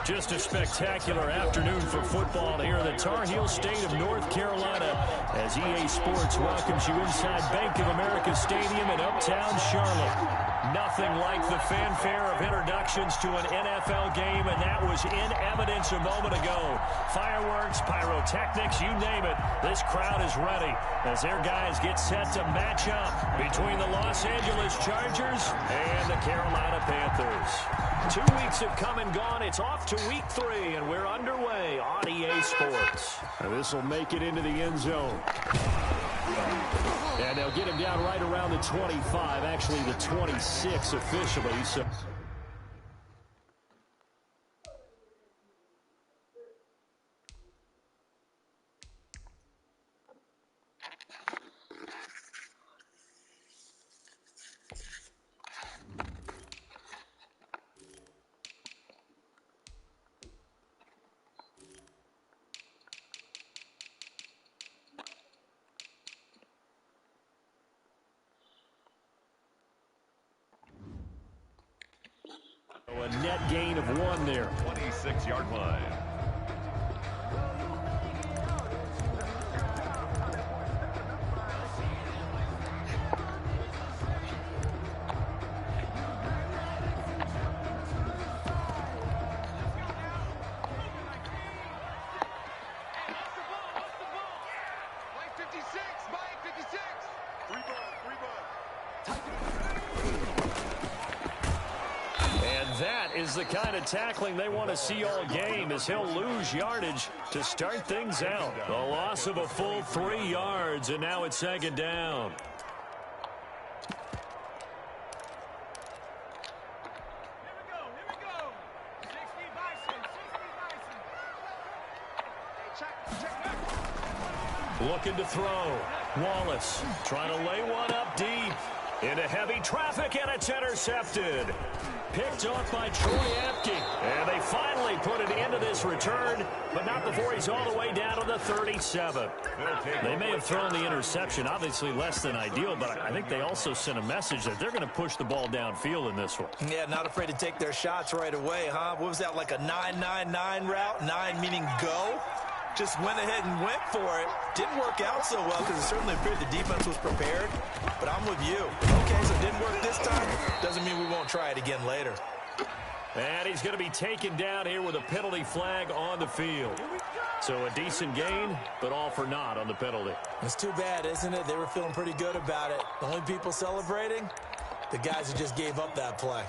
Just a spectacular afternoon for football here in the Tar Heel state of North Carolina as EA Sports welcomes you inside Bank of America Stadium in uptown Charlotte. Nothing like the fanfare of introductions to an NFL game, and that was in evidence a moment ago. Fireworks, pyrotechnics, you name it. This crowd is ready as their guys get set to match up between the Los Angeles Chargers and the Carolina Panthers. 2 weeks have come and gone. It's off to week 3, and we're underway on EA Sports. This will make it into the end zone. And they'll get him down right around the 25, actually the 26 officially. So a net gain of 1 there. 26-yard line. Is the kind of tackling they want to see all game as he'll lose yardage to start things out. The loss of a full 3 yards, and now it's second down. Looking to throw. Wallace trying to lay one up deep. Into heavy traffic, and it's intercepted. Picked off by Troy Apke. And they finally put it into this return, but not before he's all the way down to the 37. They may have thrown the interception, obviously less than ideal, but I think they also sent a message that they're going to push the ball downfield in this one. Yeah, not afraid to take their shots right away, huh? What was that, like a 9-9-9 route? 9 meaning go? Just went ahead and went for it. Didn't work out so well because it certainly appeared the defense was prepared. But I'm with you. Okay, so it didn't work this time. Doesn't mean we won't try it again later. And he's going to be taken down here with a penalty flag on the field. So a decent gain, but all for naught on the penalty. It's too bad, isn't it? They were feeling pretty good about it. The only people celebrating, the guys who just gave up that play.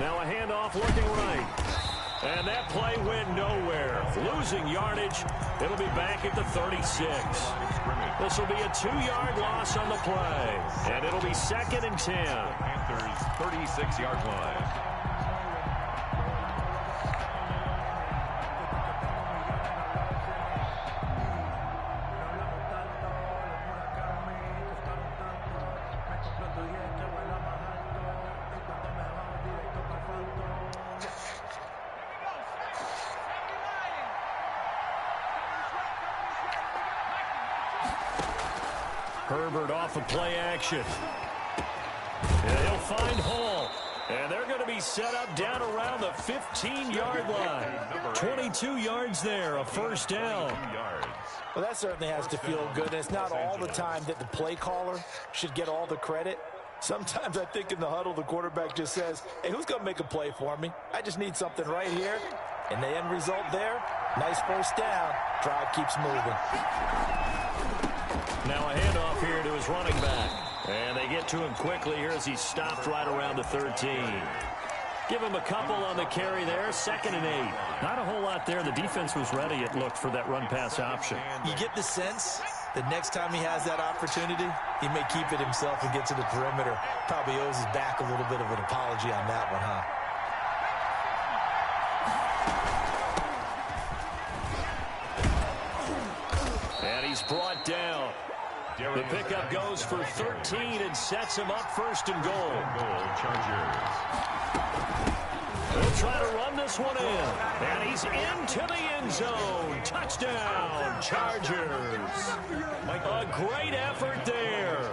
Now a handoff looking right. And that play went nowhere. Losing yardage. It'll be back at the 36. This will be a 2-yard loss on the play. And it'll be 2nd and 10. Panthers 36-yard line. Herbert off of play action. And he'll find Hall. And they're going to be set up down around the 15-yard line. 22 yards there, a first down. Well, that certainly has to feel good. And it's not all the time that the play caller should get all the credit. Sometimes I think in the huddle, the quarterback just says, hey, who's going to make a play for me? I just need something right here. And the end result there, nice first down. Drive keeps moving. Now a handoff here to his running back. And they get to him quickly here as he's stopped right around the 13. Give him a couple on the carry there. 2nd and 8. Not a whole lot there. The defense was ready, it looked, for that run-pass option. You get the sense that next time he has that opportunity, he may keep it himself and get to the perimeter. Probably owes his back a little bit of an apology on that one, huh? And he's brought down. The pickup goes for 13 and sets him up 1st and goal. Chargers. They'll try to run this one in. And he's into the end zone. Touchdown, Chargers. A great effort there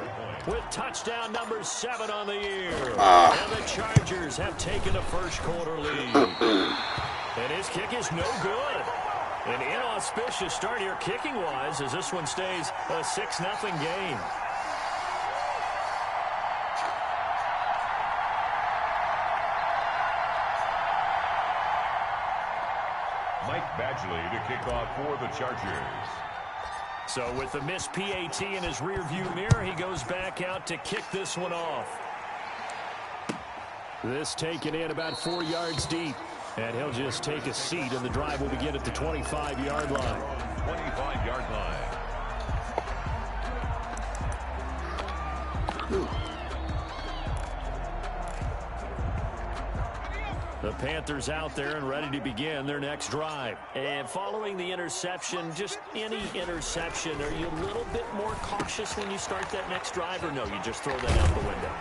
with touchdown number 7 on the year. And the Chargers have taken a first-quarter lead. And his kick is no good. An inauspicious start here kicking-wise as this one stays a 6-0 game. Mike Badgley to kick off for the Chargers. So with the missed PAT in his rearview mirror, he goes back out to kick this one off. This taken in about 4 yards deep. And he'll just take a seat, and the drive will begin at the 25-yard line. 25-yard line. The Panthers out there and ready to begin their next drive. And following the interception, just any interception, are you a little bit more cautious when you start that next drive, or no, you just throw that out the window?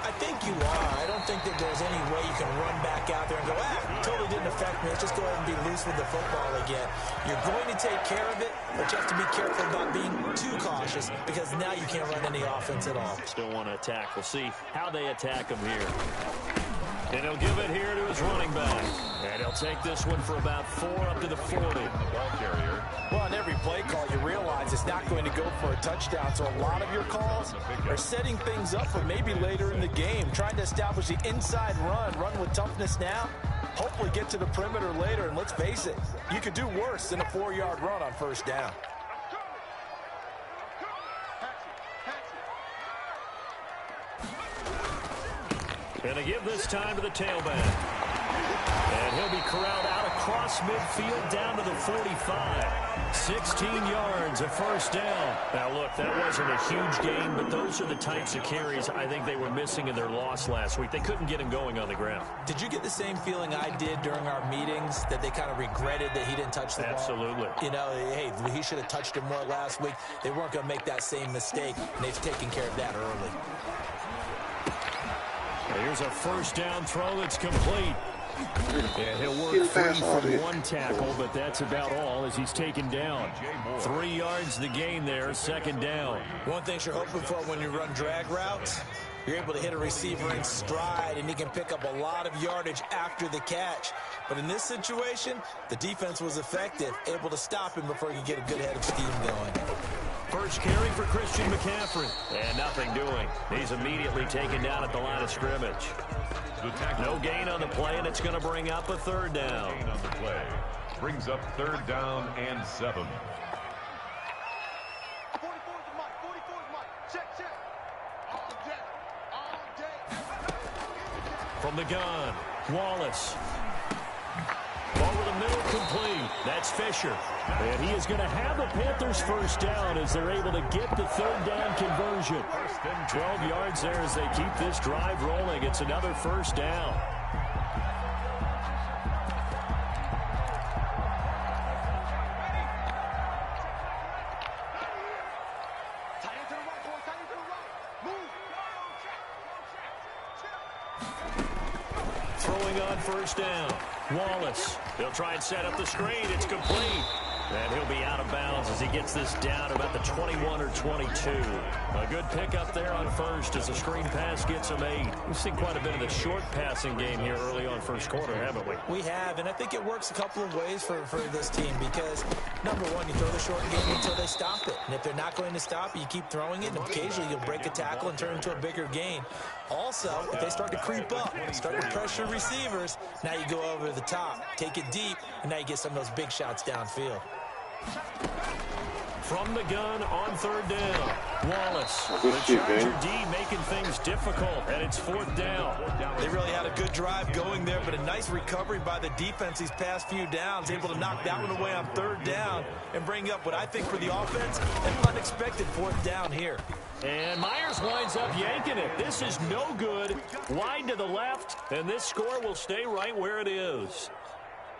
I think you are. I don't think that there's any way you can run back out there and go, totally didn't affect me. Let's just go ahead and be loose with the football again. You're going to take care of it, but you have to be careful about being too cautious because now you can't run any offense at all. Still want to attack. We'll see how they attack him here. And he'll give it here to his running back. And he'll take this one for about 4 up to the 40. The ball carrier. Well, on every play call, you realize it's not going to go for a touchdown. So a lot of your calls are setting things up for maybe later in the game, trying to establish the inside run with toughness now, hopefully get to the perimeter later. And let's face it, you could do worse than a 4-yard run on first down. And they give this time to the tailback. And he'll be corralled out across midfield down to the 45. 16 yards, a first down. Now, look, that wasn't a huge gain, but those are the types of carries I think they were missing in their loss last week. They couldn't get him going on the ground. Did you get the same feeling I did during our meetings, that they kind of regretted that he didn't touch the ball? Absolutely. You know, hey, he should have touched him more last week. They weren't going to make that same mistake, and they've taken care of that early. Here's a first down throw that's complete. And he'll work free from one tackle, but that's about all as he's taken down. 3 yards the gain there, second down. One thing you're hoping for when you run drag routes, you're able to hit a receiver in stride, and he can pick up a lot of yardage after the catch. But in this situation, the defense was effective, able to stop him before he could get a good head of steam going. First carry for Christian McCaffrey. And nothing doing. He's immediately taken down at the line of scrimmage. No gain on the play, and it's going to bring up a third down. Gain on the play. Brings up third down and 7. From the gun, Wallace. Over the middle, complete. That's Fisher. And he is going to have the Panthers first down as they're able to get the third down conversion. 12 yards there as they keep this drive rolling. It's another first down. Throwing on first down. Wallace. They'll try and set up the screen. It's complete. And he'll be out of bounds as he gets this down to about the 21 or 22. A good pickup there on first as the screen pass gets him 8. We've seen quite a bit of the short passing game here early on first quarter, haven't we? We have, and I think it works a couple of ways for this team because, number one, you throw the short game until they stop it. And if they're not going to stop it, you keep throwing it, and occasionally you'll break a tackle and turn into a bigger gain. Also, if they start to creep up, start to pressure receivers, now you go over the top, take it deep, and now you get some of those big shots downfield. From the gun on third down, Wallace. The Charger D making things difficult, and it's fourth down. They really had a good drive going there, but a nice recovery by the defense these past few downs, able to knock that one away on third down and bring up what I think for the offense, an unexpected fourth down here. And Myers winds up yanking it. This is no good. Wide to the left, and this score will stay right where it is.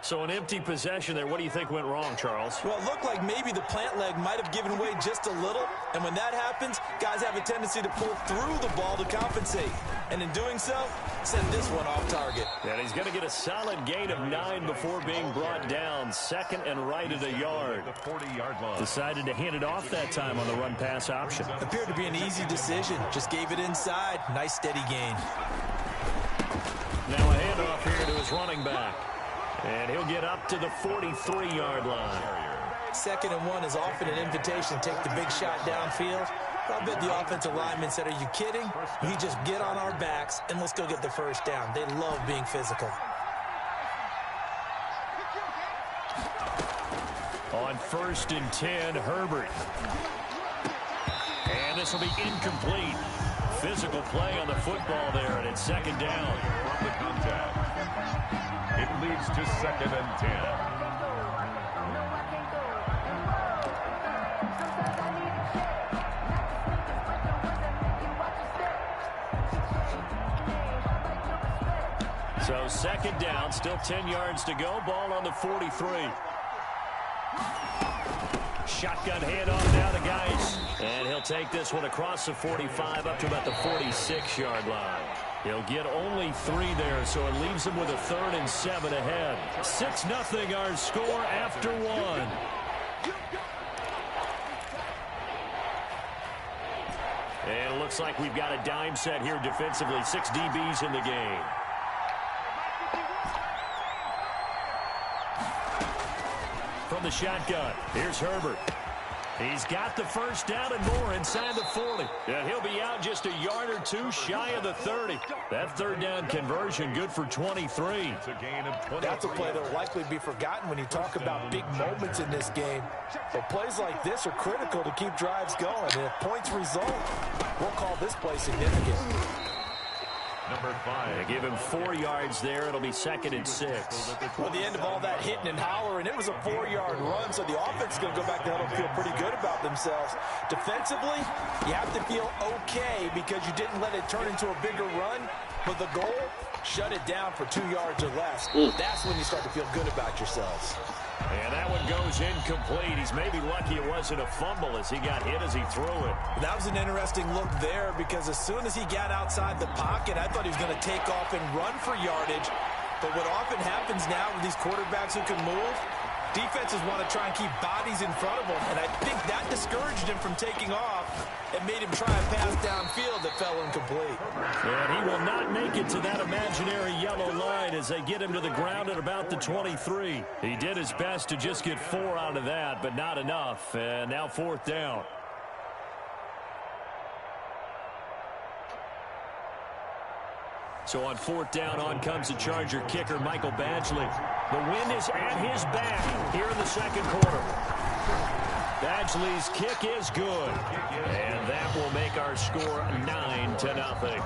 So an empty possession there. What do you think went wrong, Charles? Well, it looked like maybe the plant leg might have given way just a little. And when that happens, guys have a tendency to pull through the ball to compensate. And in doing so, send this one off target. And he's going to get a solid gain of 9 before being brought down. Second and right at a yard. The 40-yard line. Decided to hand it off that time on the run-pass option. Appeared to be an easy decision. Just gave it inside. Nice steady gain. Now a handoff here to his running back. And he'll get up to the 43-yard line. 2nd and 1 is often an invitation to take the big shot downfield. I bet the offensive lineman said, are you kidding? You just get on our backs and let's go get the first down. They love being physical. On 1st and 10, Herbert. And this will be incomplete. Physical play on the football there, and it's 2nd down. From the contact. It leads to 2nd and 10. So 2nd down, still 10 yards to go. Ball on the 43. Shotgun handoff now to Geis. And he'll take this one across the 45 up to about the 46-yard line. He'll get only 3 there, so it leaves him with a 3rd and 7 ahead. 6-0 our score after 1. And it looks like we've got a dime set here defensively. 6 DBs in the game. From the shotgun, here's Herbert. He's got the first down and more inside the 40. And he'll be out just a yard or 2 shy of the 30. That 3rd down conversion good for 23. It's a gain of 23. That's a play that will likely be forgotten when you talk about big moments in this game. But plays like this are critical to keep drives going. And if points result, we'll call this play significant. Number 5. They give him 4 yards there. It'll be 2nd and 6. Well, the end of all that hitting and hollering, it was a 4-yard run, so the offense is going to go back there and feel pretty good about themselves. Defensively, you have to feel okay because you didn't let it turn into a bigger run, but the goal, shut it down for 2 yards or less. That's when you start to feel good about yourselves. And that one goes incomplete. He's maybe lucky it wasn't a fumble as he got hit as he threw it. That was an interesting look there because as soon as he got outside the pocket, I thought he was going to take off and run for yardage. But what often happens now with these quarterbacks who can move, defenses want to try and keep bodies in front of them. And I think that discouraged him from taking off and made him try a pass downfield that fell incomplete. And he will not make it to that imaginary yellow line as they get him to the ground at about the 23. He did his best to just get 4 out of that, but not enough. And now 4th down. So on 4th down, on comes the Charger kicker, Michael Badgley. The wind is at his back here in the 2nd quarter. Badgley's kick is good. And that will make our score 9-0.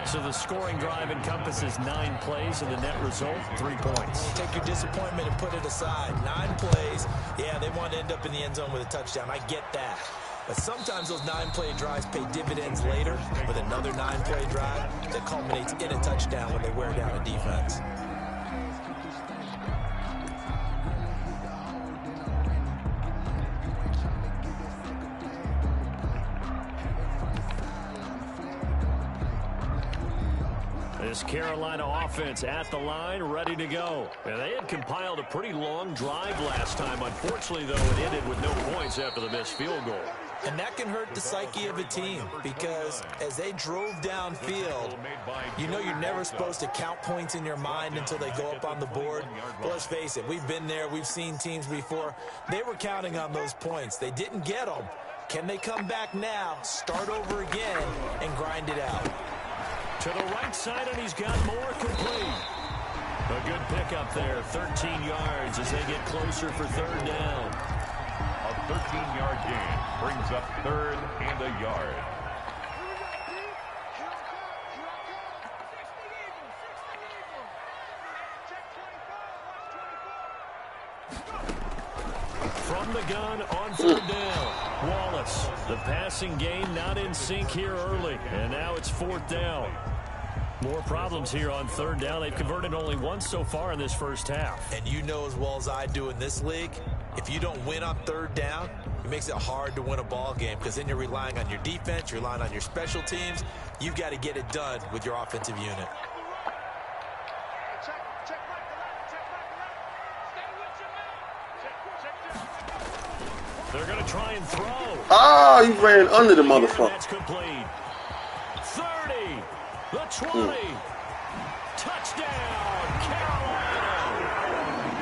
So the scoring drive encompasses 9 plays, and the net result, 3 points. Take your disappointment and put it aside. 9 plays. Yeah, they want to end up in the end zone with a touchdown. I get that. But sometimes those 9-play drives pay dividends later with another 9-play drive that culminates in a touchdown when they wear down a defense. This Carolina offense at the line, ready to go. And they had compiled a pretty long drive last time. Unfortunately, though, it ended with no points after the missed field goal. And that can hurt the psyche of a team because as they drove downfield, you know you're never supposed to count points in your mind until they go up on the board. But let's face it, we've been there. We've seen teams before. They were counting on those points. They didn't get them. Can they come back now, start over again, and grind it out? To the right side, and he's got more complete. A good pickup there, 13 yards as they get closer for 3rd down. A 13-yard gain brings up 3rd and a yard. From the gun on 3rd down. Wallace, the passing game not in sync here early, and now it's 4th down. More problems here on third down. They've converted only once so far in this first half. And you know as well as I do in this league, if you don't win on third down, it makes it hard to win a ball game because then you're relying on your defense, you're relying on your special teams. You've got to get it done with your offensive unit. They're going to try and throw. Ah, he ran under the motherfucker. That's complete. 30, the 20. Touchdown, Carolina.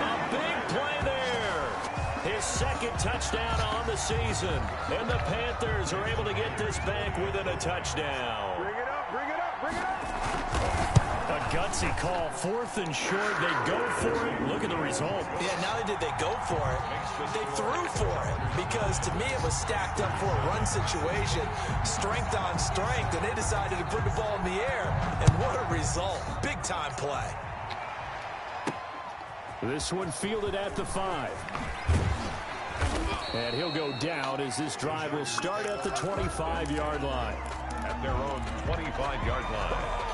A big play there. His second touchdown on the season. And the Panthers are able to get this back within a touchdown. Bring it up, bring it up, bring it up. A gutsy call, 4th and short. They go for it. Look at the result. Yeah, not only did they go for it, they threw for it. Because to me, it was stacked up for a run situation, strength on strength, and they decided to put the ball in the air. And what a result. Big-time play. This one fielded at the 5. And he'll go down as this drive will start at the 25-yard line. At their own 25-yard line.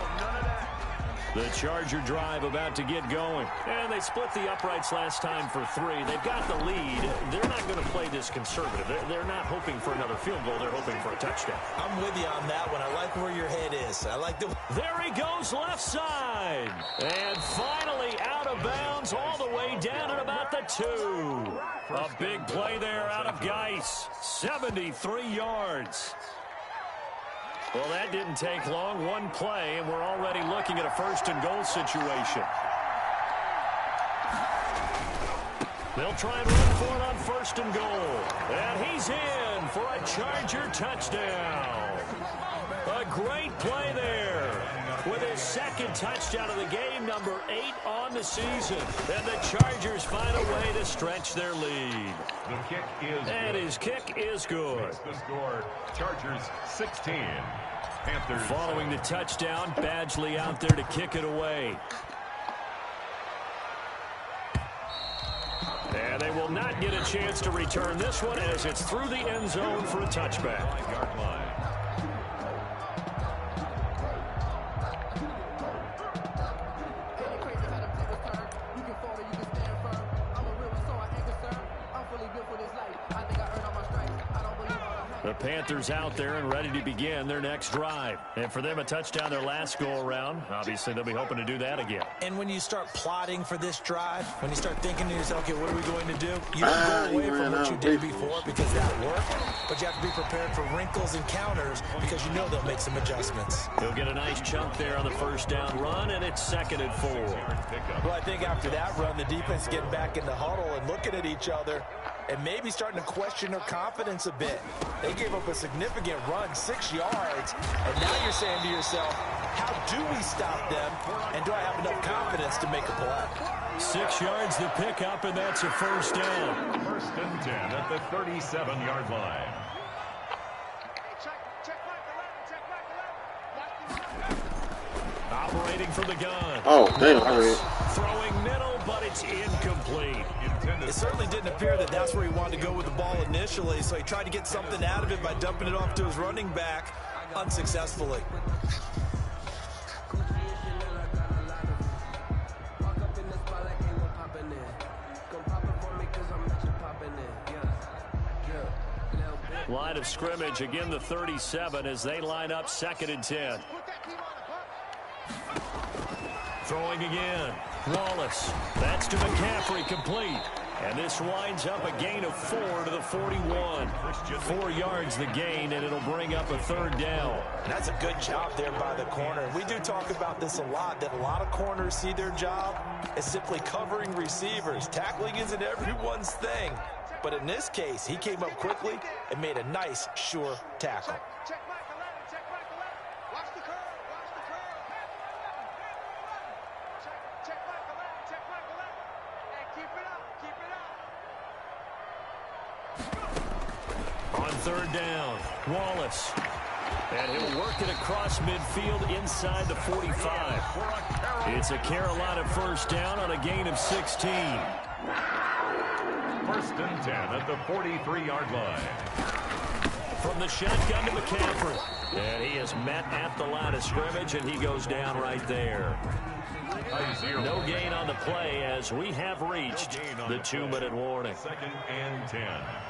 The Charger drive about to get going. And they split the uprights last time for 3. They've got the lead. They're not going to play this conservative. They're not hoping for another field goal. They're hoping for a touchdown. I'm with you on that one. I like where your head is. I like the... There he goes, left side. And finally out of bounds all the way down at about the 2. A big play there out of Geis. 73 yards. Well, that didn't take long. One play, and we're already looking at a 1st and goal situation. They'll try and run for it on 1st and goal. And he's in for a Charger touchdown. A great play there with his 2nd touchdown of the game, number 8 on the season. And the Chargers find a way to stretch their lead. The kick is And his kick is good. the score, Chargers 16. Panthers. Following the touchdown, Badgley out there to kick it away. And they will not get a chance to return this one as it's through the end zone for a touchback. 5-yard line. The Panthers out there and ready to begin their next drive. And for them, a touchdown their last go-around. Obviously, they'll be hoping to do that again. And when you start plotting for this drive, when you start thinking to yourself, okay, what are we going to do? You don't go away from what you did before because that worked, but you have to be prepared for wrinkles and counters because you know they'll make some adjustments. He'll get a nice chunk there on the 1st down run, and it's 2nd and 4. Well, I think after that run, the defense is getting back in the huddle and looking at each other and maybe starting to question their confidence a bit. They gave up a significant run, 6 yards, and now you're saying to yourself, how do we stop them, and do I have enough confidence to make a play? 6 yards the pickup, and that's a 1st down. 1st and 10 at the 37-yard line. Operating from the gun. Oh, damn. Throwing middle, but it's incomplete. It certainly didn't appear that that's where he wanted to go with the ball initially, so he tried to get something out of it by dumping it off to his running back unsuccessfully. Line of scrimmage, again the 37 as they line up 2nd and 10. Throwing again. Wallace. That's to McCaffrey, complete. And this winds up a gain of 4 to the 41. 4 yards the gain, and it'll bring up a 3rd down. And that's a good job there by the corner. We do talk about this a lot, that a lot of corners see their job as simply covering receivers. Tackling isn't everyone's thing. But in this case, he came up quickly and made a nice, sure tackle. On 3rd down, Wallace. And he'll work it across midfield inside the 45. It's a Carolina 1st down on a gain of 16. 1st and 10 at the 43-yard line. From the shotgun to McCaffrey. And he is met at the line of scrimmage, and he goes down right there. No gain on the play as we have reached the 2-minute warning. 2nd and 10.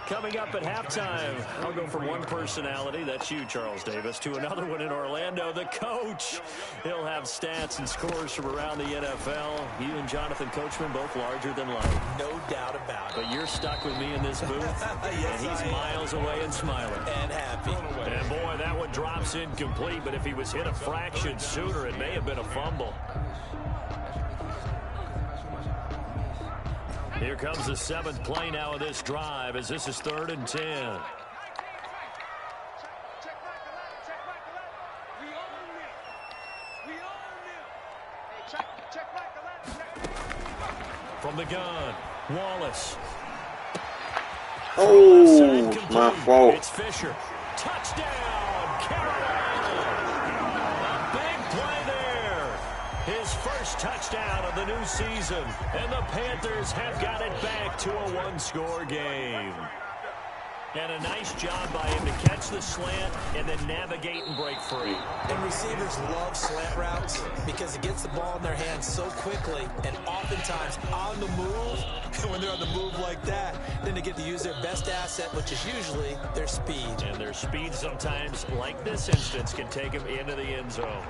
Coming up at halftime, I'll go from one personality, that's you, Charles Davis, to another one in Orlando, the coach. He'll have stats and scores from around the NFL. You and Jonathan Coachman both larger than life. No doubt about it. But you're stuck with me in this booth, Yes, and he's miles away and smiling. And happy. And boy, that one drops incomplete, but if he was hit a fraction sooner, it may have been a fumble. Here comes the 7th play now of this drive as this is 3rd and 10. From the gun, Wallace. Oh, my fault. It's Fisher. Touchdown, Carolina. A big play there. His first touchdown of the new season. And the Panthers have got it back to a 1-score game. And a nice job by him to catch the slant and then navigate and break free. And receivers love slant routes because it gets the ball in their hands so quickly and oftentimes on the move. When they're on the move like that, then they get to use their best asset, which is usually their speed. And their speed sometimes, like this instance, can take them into the end zone.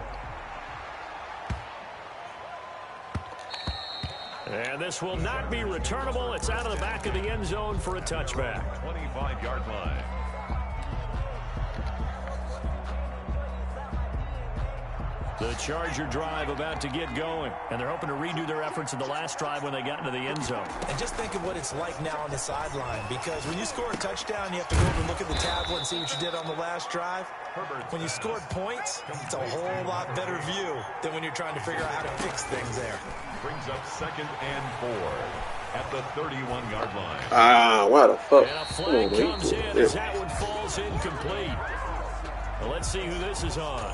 And this will not be returnable. It's out of the back of the end zone for a touchback. 25-yard line. The Charger drive about to get going. And they're hoping to redo their efforts in the last drive when they got into the end zone. And just think of what it's like now on the sideline. Because when you score a touchdown, you have to go over and look at the tablet and see what you did on the last drive. When you scored points, it's a whole lot better view than when you're trying to figure out how to fix things there. Brings up 2nd and 4 at the 31-yard line. Ah, what the fuck? And a flag comes in as that one falls incomplete. Well, let's see who this is on.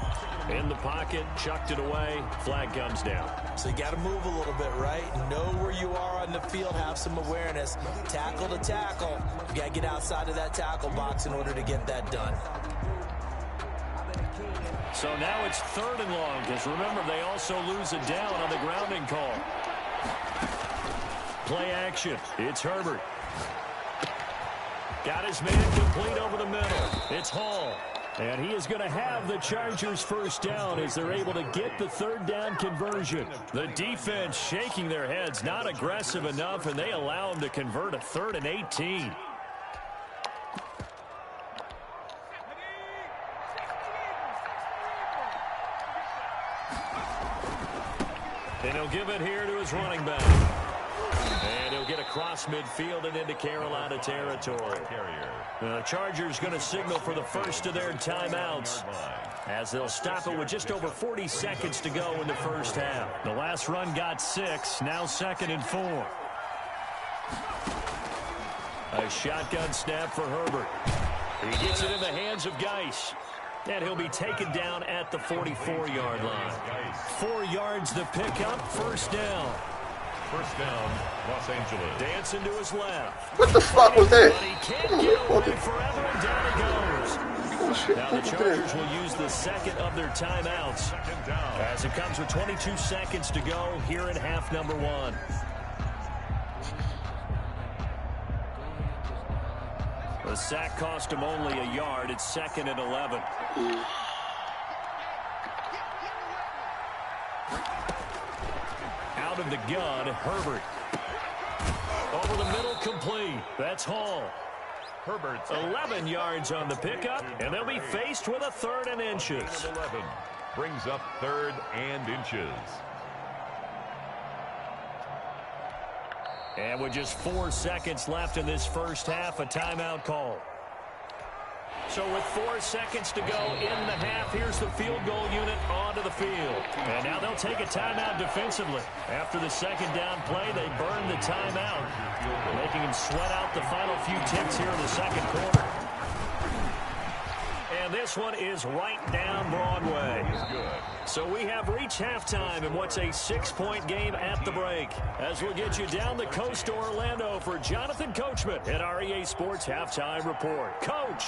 In the pocket, chucked it away, flag comes down. So you got to move a little bit, right? Know where you are on the field, have some awareness. Tackle to tackle. You got to get outside of that tackle box in order to get that done. So now it's 3rd and long, because remember, they also lose it down on the grounding call. Play action. It's Herbert. Got his man complete over the middle. It's Hall. And he is going to have the Chargers first down as they're able to get the 3rd down conversion. The defense shaking their heads, not aggressive enough, and they allow him to convert a 3rd and 18. And he'll give it here to his running back. And he'll get across midfield and into Carolina territory. The Chargers going to signal for the first of their timeouts as they'll stop it with just over 40 seconds to go in the first half. The last run got 6, now 2nd and 4. A shotgun snap for Herbert. He gets it in the hands of Geis. And he'll be taken down at the 44-yard line. 4 yards the pickup, first down. First down, Los Angeles. Dancing to his left. What the fuck was that? But he can't get away forever, and down he goes. Now the Chargers will use the 2nd of their timeouts as it comes with 22 seconds to go here in half number 1. The sack cost him only a yard. It's 2nd and 11. Out of the gun, Herbert. Over the middle, complete. That's Hall. Herbert. 11 yards on the pickup, and they'll be faced with a 3rd and inches. 11 brings up 3rd and inches. And with just 4 seconds left in this first half, a timeout call. So with 4 seconds to go in the half, here's the field goal unit onto the field. And now they'll take a timeout defensively. After the 2nd down play, they burn the timeout, making them sweat out the final few ticks here in the 2nd quarter. And this one is right down Broadway. So we have reached halftime in what's a 6-point game at the break. As we'll get you down the coast to Orlando for Jonathan Coachman at REA Sports Halftime Report. Coach.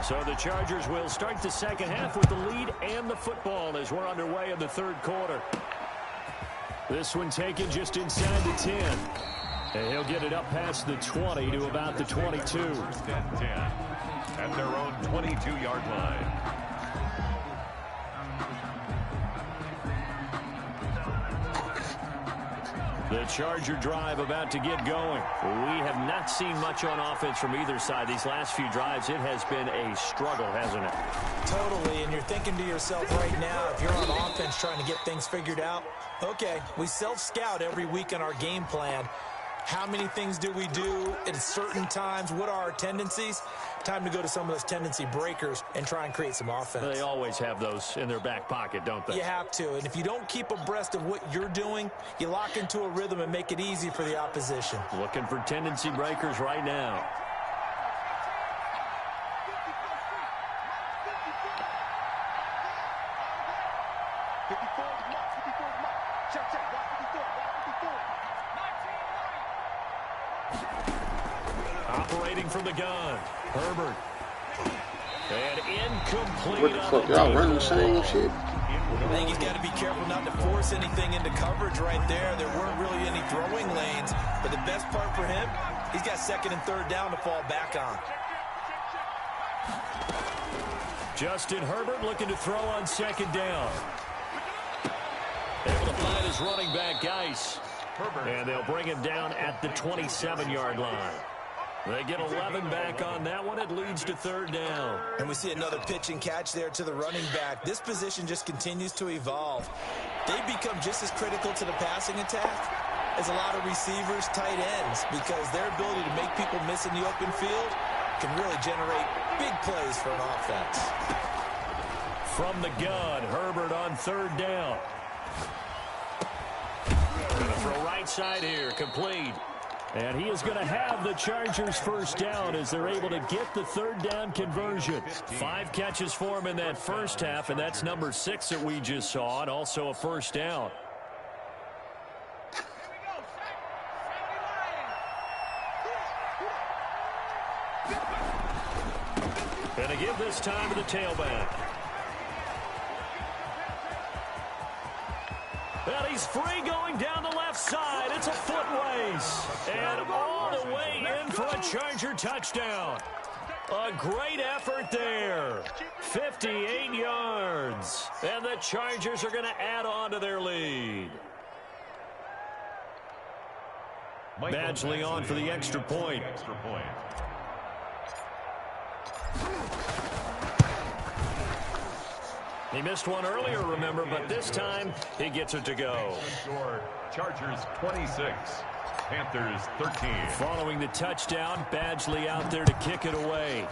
So the Chargers will start the second half with the lead and the football as we're underway in the third quarter. This one taken just inside the 10. And he'll get it up past the 20 to about the 22. First and 10 at their own 22-yard line. The Charger drive about to get going. We have not seen much on offense from either side. These last few drives, it has been a struggle, hasn't it? Totally, and you're thinking to yourself right now, if you're on offense trying to get things figured out, okay, we self-scout every week on our game plan. How many things do we do at certain times? What are our tendencies? Time to go to some of those tendency breakers and try and create some offense. They always have those in their back pocket, don't they? You have to, and if you don't keep abreast of what you're doing, you lock into a rhythm and make it easy for the opposition. Looking for tendency breakers right now. Operating from the gun, Herbert. And incomplete. What the fuck, y'all running the same shit? I think he's got to be careful not to force anything into coverage right there. There weren't really any throwing lanes, but the best part for him, he's got second and third down to fall back on. Justin Herbert looking to throw on second down. Able to find his running back, Geis. And they'll bring him down at the 27-yard line. They get 11 back on that one. It leads to third down. And we see another pitch and catch there to the running back. This position just continues to evolve. They become just as critical to the passing attack as a lot of receivers, tight ends, because their ability to make people miss in the open field can really generate big plays for an offense. From the gun, Herbert on third down. Going to throw right side here, complete. And he is going to have the Chargers first down as they're able to get the third down conversion. 5 catches for him in that first half, and that's number 6 that we just saw, and also a first down. And to give this time to the tailback. And he's free going down the left side. It's a foot race. And all the way in for a Charger touchdown. A great effort there. 58 yards. And the Chargers are going to add on to their lead. Badgley on for the extra point. He missed one earlier, remember, but this time he gets it to go. Chargers 26, Panthers 13. Following the touchdown, Badgley out there to kick it away.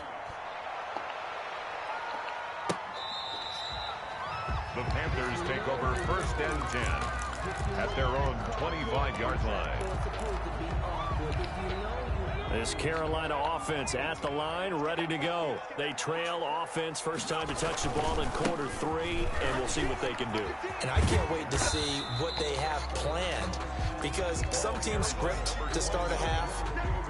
The Panthers take over first and 10 at their own 25-yard line. This Carolina offense at the line, ready to go. They trail offense, first time to touch the ball in quarter 3, and we'll see what they can do. And I can't wait to see what they have planned, because some teams script to start a half.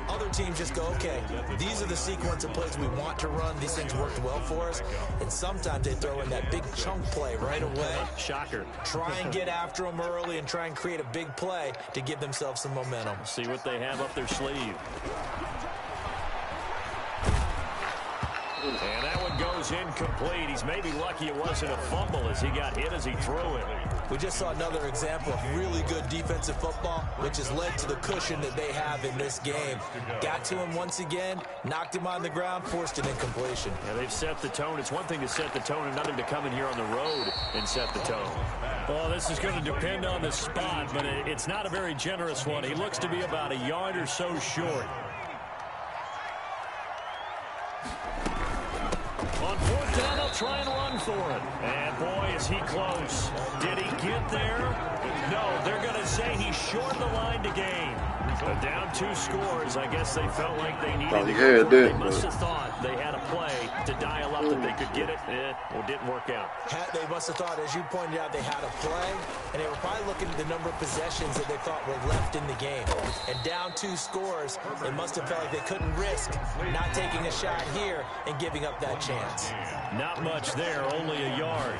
Other teams just go, okay, these are the sequence of plays we want to run. These things worked well for us. And sometimes they throw in that big chunk play right away. Shocker. Try and get after them early and try and create a big play to give themselves some momentum. See what they have up their sleeve. And that one goes incomplete. He's maybe lucky it wasn't a fumble as he got hit as he threw it. We just saw another example of really good defensive football, which has led to the cushion that they have in this game. Got to him once again, knocked him on the ground, forced an incompletion. Yeah, they've set the tone. It's one thing to set the tone, another to come in here on the road and set the tone. Well, this is going to depend on the spot, but it's not a very generous one. He looks to be about a yard or so short. On fourth down, they'll try and run for it. And, boy, is he close. Did he get there? No, they're going to say he's short the line to gain. But down 2 scores, I guess they felt like they needed Probably to had go. that, They must have thought they had a play to dial up that they could get it. Well, it didn't work out. They must have thought, as you pointed out, they had a play, and they were probably looking at the number of possessions that they thought were left in the game. And down 2 scores, they must have felt like they couldn't risk not taking a shot here and giving up that chance. Not much there, only a yard.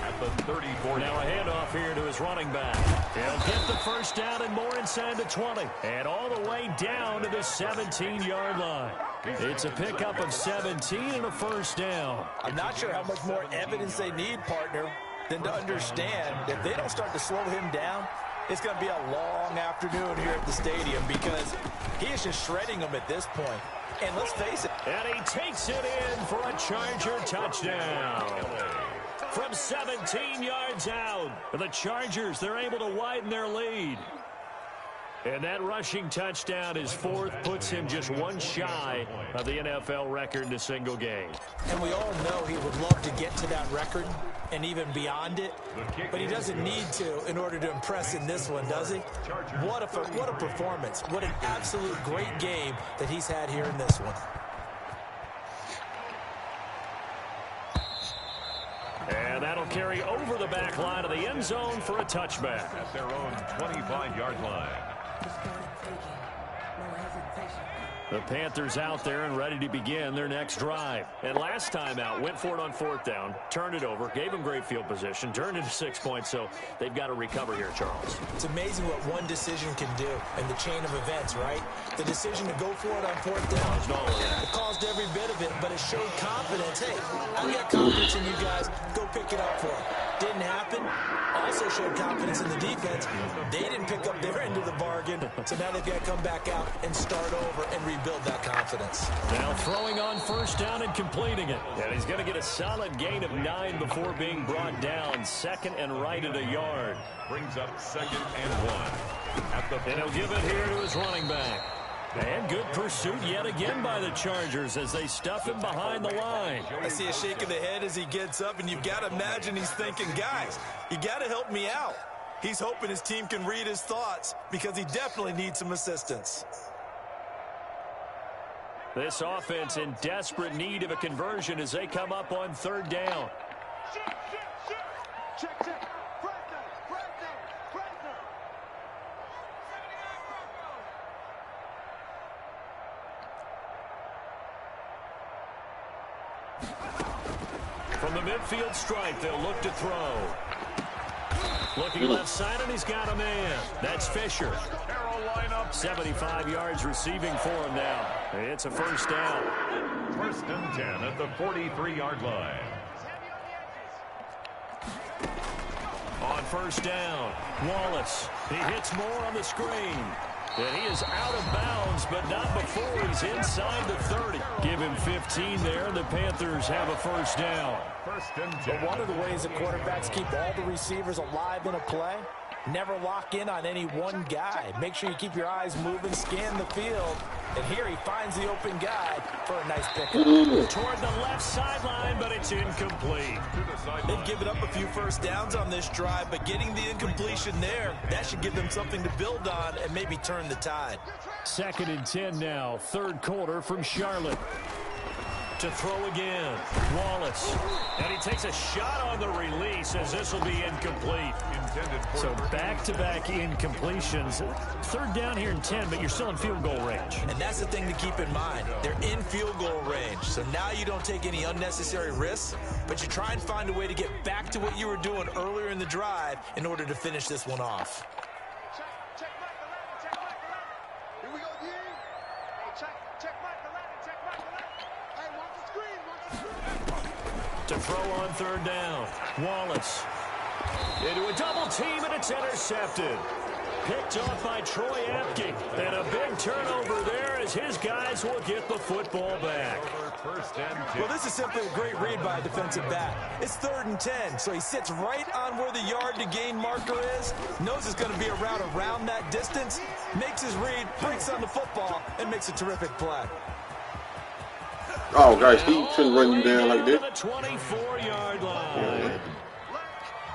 At the 34. Now a handoff here to his running back. He'll get the first down and more inside the 20. And all the way down to the 17-yard line. It's a pickup of 17 and a first down. I'm not sure how much more evidence they need, partner, than to understand that if they don't start to slow him down, it's going to be a long afternoon here at the stadium because he is just shredding them at this point. And let's face it. And he takes it in for a Charger touchdown. From 17 yards out, the Chargers, they're able to widen their lead. And that rushing touchdown, his 4th, puts him just 1 shy of the NFL record in a single game. And we all know he would love to get to that record and even beyond it, but he doesn't need to in order to impress in this one, does he? What a performance. What an absolute great game that he's had here in this one. And that'll carry over the back line of the end zone for a touchback. At their own 25-yard line. The Panthers out there and ready to begin their next drive. And last time out, went for it on 4th down, turned it over, gave them great field position, turned into 6 points, so they've got to recover here, Charles. It's amazing what one decision can do in the chain of events, right? The decision to go for it on 4th down, it caused every bit of it, but it showed confidence. Hey, I've got confidence in you guys. Go pick it up for it. Didn't happen. Also showed confidence in the defense. They didn't pick up their end of the bargain, so now they've got to come back out and start over and rebuild that confidence. Now throwing on 1st down and completing it. And he's going to get a solid gain of 9 before being brought down. 2nd and right at a yard. Brings up 2nd and 1. And he'll give it here to his running back. And good pursuit yet again by the Chargers as they stuff him behind the line. I see a shake of the head as he gets up, and you've got to imagine he's thinking, guys, you got to help me out. He's hoping his team can read his thoughts because he definitely needs some assistance. This offense in desperate need of a conversion as they come up on 3rd down. From the midfield stripe, they'll look to throw. Looking left side, and he's got a man. That's Fisher. 75 yards receiving for him now. It's a first down. 1st and 10 at the 43-yard line. On 1st down, Wallace. He hits more on the screen. And he is out of bounds, but not before he's inside the 30. Give him 15 there, and the Panthers have a first down. 1st and 10. But one of the ways that quarterbacks keep all the receivers alive in a play, never lock in on any one guy. Make sure you keep your eyes moving, scan the field. And here he finds the open guy for a nice pickup. Toward the left sideline, but it's incomplete. They've given up a few first downs on this drive, but getting the incompletion there, that should give them something to build on and maybe turn the tide. 2nd and 10 now, 3rd quarter from Charlotte. To throw again, Wallace. And he takes a shot on the release as this will be incomplete. So back-to-back incompletions. 3rd down here in 10, but you're still in field goal range. And that's the thing to keep in mind. They're in field goal range. So now you don't take any unnecessary risks, but you try and find a way to get back to what you were doing earlier in the drive in order to finish this one off. To throw on 3rd down, Wallace. Into a double team, and it's intercepted. Picked off by Troy Apke. And a big turnover there as his guys will get the football back. Well, this is simply a great read by a defensive back. It's 3rd and 10, so he sits right on where the yard to gain marker is, knows it's going to be a route around that distance, makes his read, breaks on the football, and makes a terrific play. Oh, guys, he shouldn't run you down like this. The 24-yard line.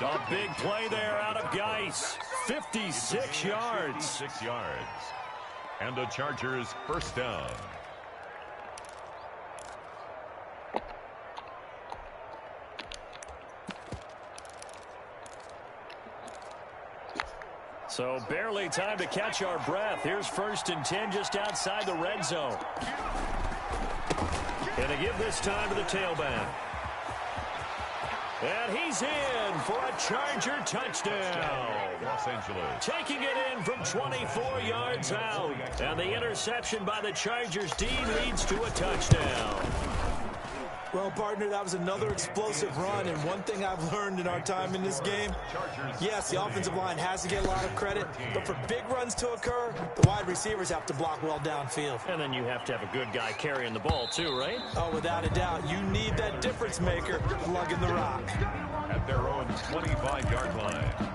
A big play there out of Geis. 56 yards. 56 yards. And the Chargers first down. So barely time to catch our breath. Here's 1st and 10 just outside the red zone. Gonna give this time to the tailback. And he's in for a Charger touchdown. Los Angeles. Taking it in from 24 yards out. And the interception by the Chargers D leads to a touchdown. Well, partner, that was another explosive run, and one thing I've learned in our time in this game, yes, the offensive line has to get a lot of credit, but for big runs to occur, the wide receivers have to block well downfield. And then you have to have a good guy carrying the ball too, right? Oh, without a doubt, you need that difference maker lugging the rock. At their own 25-yard line.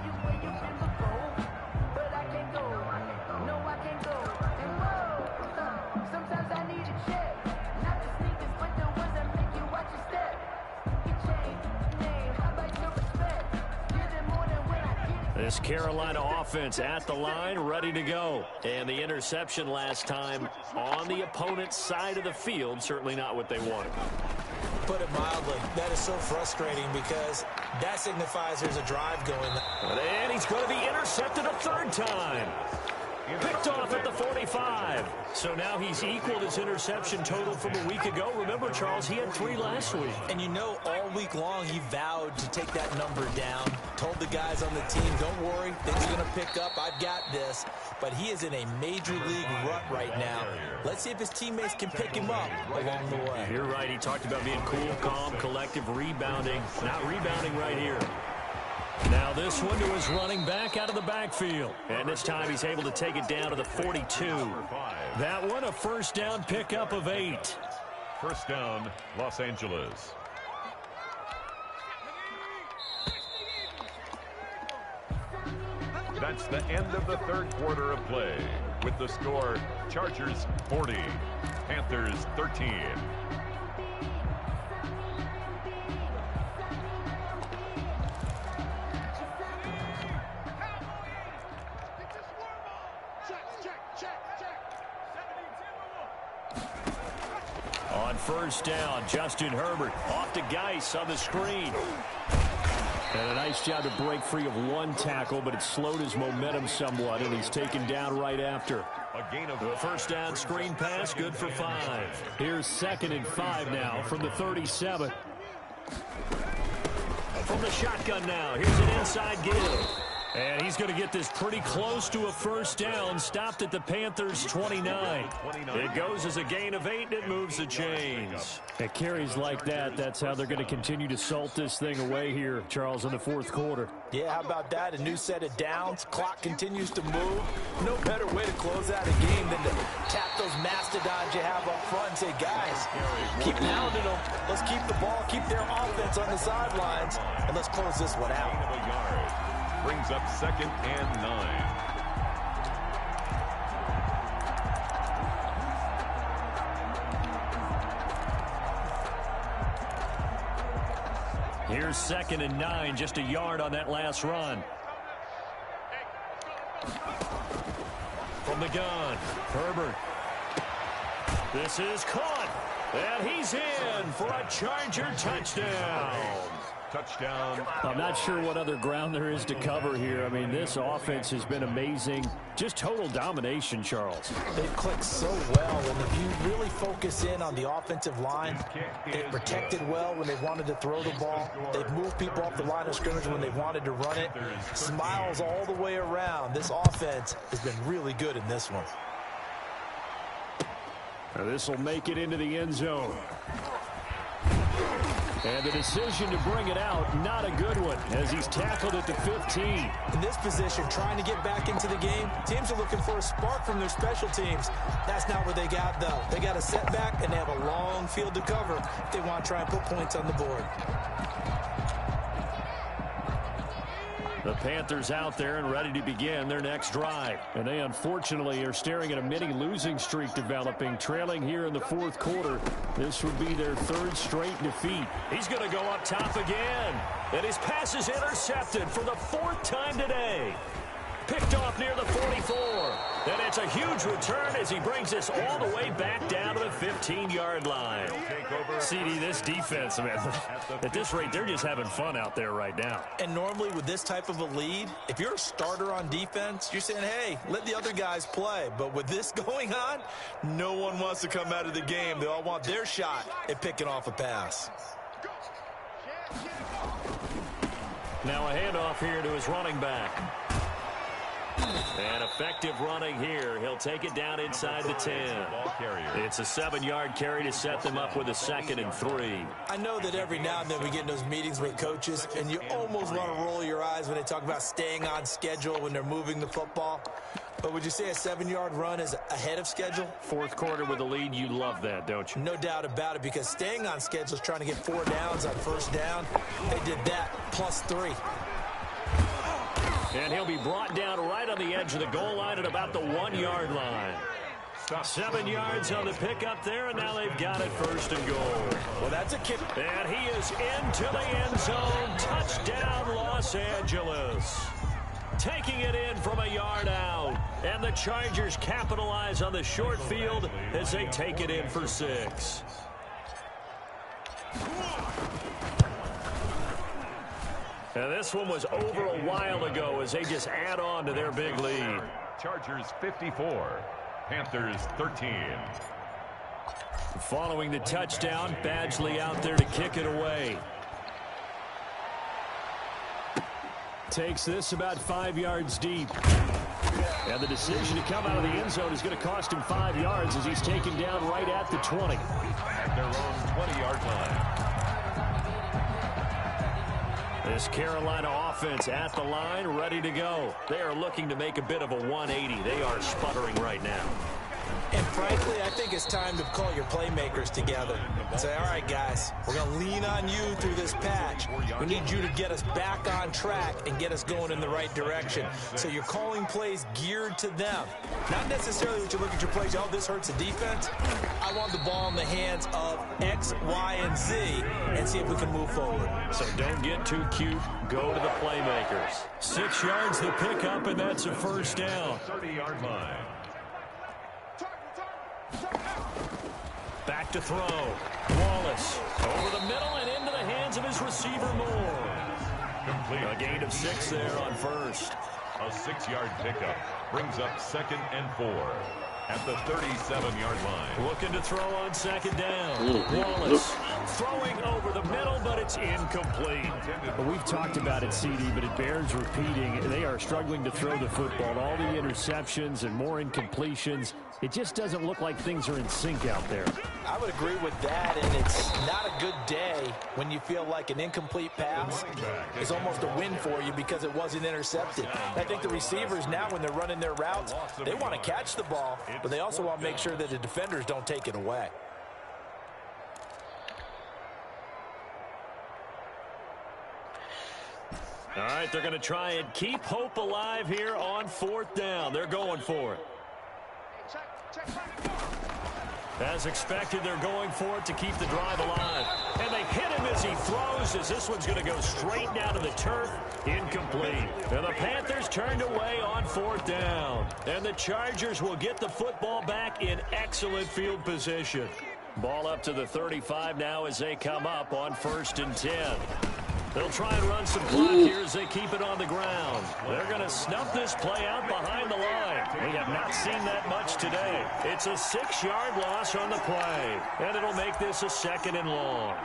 This Carolina offense at the line, ready to go. And the interception last time on the opponent's side of the field, certainly not what they wanted. Put it mildly, that is so frustrating because that signifies there's a drive going. And he's going to be intercepted a 3rd time. Picked off at the 45. So now he's equaled his interception total from a week ago. Remember, Charles, he had 3 last week. And you know, all week long he vowed to take that number down. Told the guys on the team, don't worry, things are going to pick up. I've got this. But he is in a major league rut right now. Let's see if his teammates can pick him up along the way. You're right. He talked about being cool, calm, collective, rebounding. Not rebounding right here. Now this one to his running back out of the backfield. And this time he's able to take it down to the 42. That one a 1st down pickup of 8. 1st down, Los Angeles. That's the end of the 3rd quarter of play. With the score, Chargers 40, Panthers 13. On 1st down, Justin Herbert off to Geis on the screen. And a nice job to break free of 1 tackle, but it slowed his momentum somewhat, and he's taken down right after. The 1st down screen pass, good for 5. Here's 2nd and 5 now from the 37. From the shotgun now, here's an inside give. And he's going to get this pretty close to a 1st down, stopped at the Panthers' 29. It goes as a gain of 8, and it moves the chains. At carries like that, that's how they're going to continue to salt this thing away here, Charles, in the 4th quarter. Yeah, how about that? A new set of downs. Clock continues to move. No better way to close out a game than to tap those mastodons you have up front and say, guys, keep pounding them. Let's keep the ball, keep their offense on the sidelines, and let's close this one out. Brings up 2nd and 9. Here's 2nd and 9, just a yard on that last run. From the gun, Herbert. This is caught, and he's in for a Charger touchdown. Touchdown. I'm not sure what other ground there is to cover here. I mean, this offense has been amazing. Just total domination, Charles. They've clicked so well, and if you really focus in on the offensive line, they've protected well when they've wanted to throw the ball. They've moved people off the line of scrimmage when they've wanted to run it. Smiles all the way around. This offense has been really good in this one. Now this will make it into the end zone. And the decision to bring it out, not a good one, as he's tackled at the 15. In this position, trying to get back into the game, teams are looking for a spark from their special teams. That's not what they got, though. They got a setback, and they have a long field to cover if they want to try and put points on the board. The Panthers out there and ready to begin their next drive. And they unfortunately are staring at a mini losing streak developing, trailing here in the 4th quarter. This would be their 3rd straight defeat. He's going to go up top again. And his pass is intercepted for the 4th time today. Picked off near the 44. And it's a huge return as he brings us all the way back down to the 15-yard line. CD, this defense, man, at this rate, they're just having fun out there right now. And normally with this type of a lead, if you're a starter on defense, you're saying, hey, let the other guys play. But with this going on, no one wants to come out of the game. They all want their shot at picking off a pass. Now a handoff here to his running back. And effective running here. He'll take it down inside the 10. It's a 7-yard carry to set them up with a 2nd and 3. I know that every now and then we get in those meetings with coaches, and you almost want to roll your eyes when they talk about staying on schedule when they're moving the football. But would you say a 7-yard run is ahead of schedule? Fourth quarter with a lead, you love that, don't you? No doubt about it, because staying on schedule is trying to get 4 downs on first down. They did that plus 3. And he'll be brought down right on the edge of the goal line at about the 1-yard line. 7 yards on the pickup there, and now they've got it 1st and goal. Well, that's a kick. And he is into the end zone. Touchdown, Los Angeles. Taking it in from a yard out. And the Chargers capitalize on the short field as they take it in for 6. And this one was over a while ago as they just add on to their big lead. Chargers 54, Panthers 13. Following the touchdown, Badgley out there to kick it away. Takes this about 5 yards deep. And the decision to come out of the end zone is going to cost him 5 yards as he's taken down right at the 20. At their own 20-yard line. This Carolina offense at the line, ready to go. They are looking to make a bit of a 180. They are sputtering right now. And frankly, I think it's time to call your playmakers together and say, all right, guys, we're going to lean on you through this patch. We need you to get us back on track and get us going in the right direction. So you're calling plays geared to them. Not necessarily that you look at your plays, oh, this hurts the defense. I want the ball in the hands of X, Y, and Z and see if we can move forward. So don't get too cute. Go to the playmakers. 6 yards the pickup, and that's a 1st down. 30-yard line. Back to throw. Wallace over the middle and into the hands of his receiver Moore. Complete. A gain of 6 there on 1st. A 6-yard pickup brings up 2nd and 4 at the 37-yard line. Looking to throw on 2nd down. Wallace throwing over the middle, but it's incomplete. Well, we've talked about it, CD, but it bears repeating. They are struggling to throw the football. All the interceptions and more incompletions. It just doesn't look like things are in sync out there. I would agree with that, and it's not a good day when you feel like an incomplete pass is almost a win for you because it wasn't intercepted. I think the receivers now, when they're running their routes, they want to catch the ball, but they also want to make sure that the defenders don't take it away. All right, they're going to try and keep hope alive here on 4th down. They're going for it. As expected, they're going for it to keep the drive alive. And they hit him as he throws, as this one's going to go straight down to the turf. Incomplete. And the Panthers turned away on 4th down. And the Chargers will get the football back in excellent field position. Ball up to the 35 now as they come up on 1st and 10. They'll try and run some clock here as they keep it on the ground. They're going to snuff this play out behind the line. We have not seen that much today. It's a 6-yard loss on the play, and it'll make this a 2nd and long.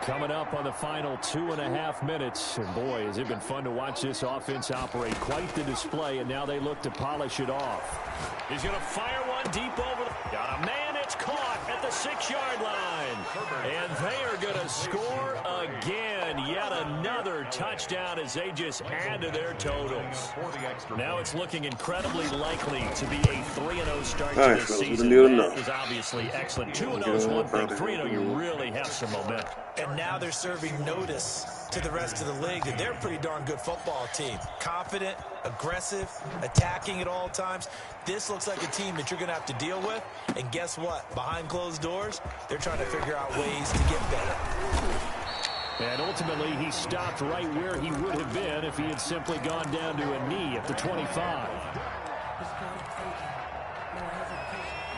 Coming up on the final 2.5 minutes. And boy, has it been fun to watch this offense operate. Quite the display, and now they look to polish it off. He's going to fire one deep over the... Got a man. It's caught at the 6-yard line. And they are going to score again. Yet another touchdown as they just add to their totals. Now it's looking incredibly likely to be a 3-0 start to this season. That is obviously excellent. 2-0 is one thing. 3-0, you really have some momentum. And now they're serving notice to the rest of the league that they're a pretty darn good football team. Confident, aggressive, attacking at all times. This looks like a team that you're going to have to deal with. And guess what? Behind closed doors, they're trying to figure out ways to get better. And ultimately, he stopped right where he would have been if he had simply gone down to a knee at the 25.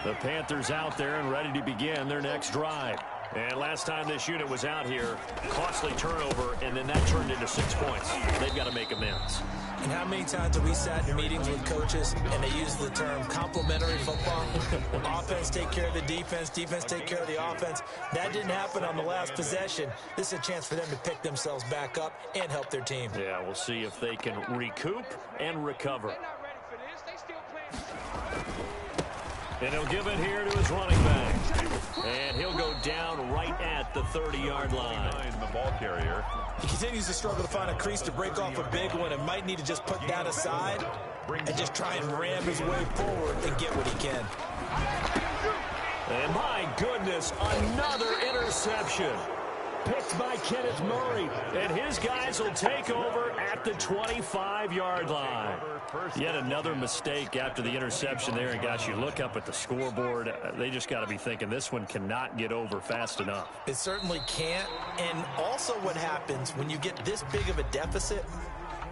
The Panthers out there and ready to begin their next drive. And last time this unit was out here, costly turnover, and then that turned into 6 points. They've got to make amends. And how many times have we sat in meetings with coaches and they use the term complementary football? Offense take care of the defense, defense take care of the offense. That didn't happen on the last possession. This is a chance for them to pick themselves back up and help their team. Yeah, we'll see if they can recoup and recover. And he'll give it here to his running back. And he'll go down right at the 30-yard line. The ball carrier. He continues to struggle to find a crease to break off a big one and might need to just put that aside and just try and ram his way forward and get what he can. And my goodness, another interception. Picked by Kenneth Murray, and his guys will take over at the 25-yard line. Yet another mistake after the interception there, and gosh, you look up at the scoreboard, they just got to be thinking this one cannot get over fast enough. It certainly can't, and also what happens when you get this big of a deficit,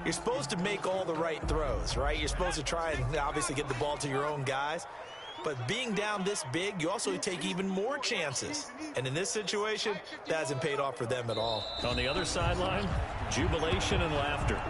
you're supposed to make all the right throws, right? You're supposed to try and obviously get the ball to your own guys. But being down this big, you also take even more chances. And in this situation, that hasn't paid off for them at all. On the other sideline, jubilation and laughter.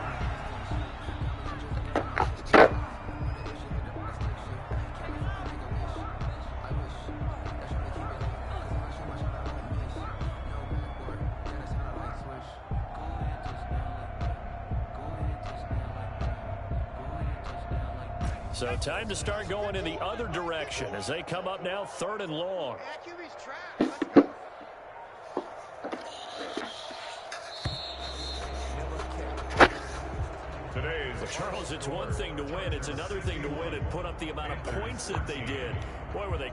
So time to start going in the other direction as they come up now 3rd and long. Charles, it's one thing to win. It's another thing to win and put up the amount of points that they did. Boy, were they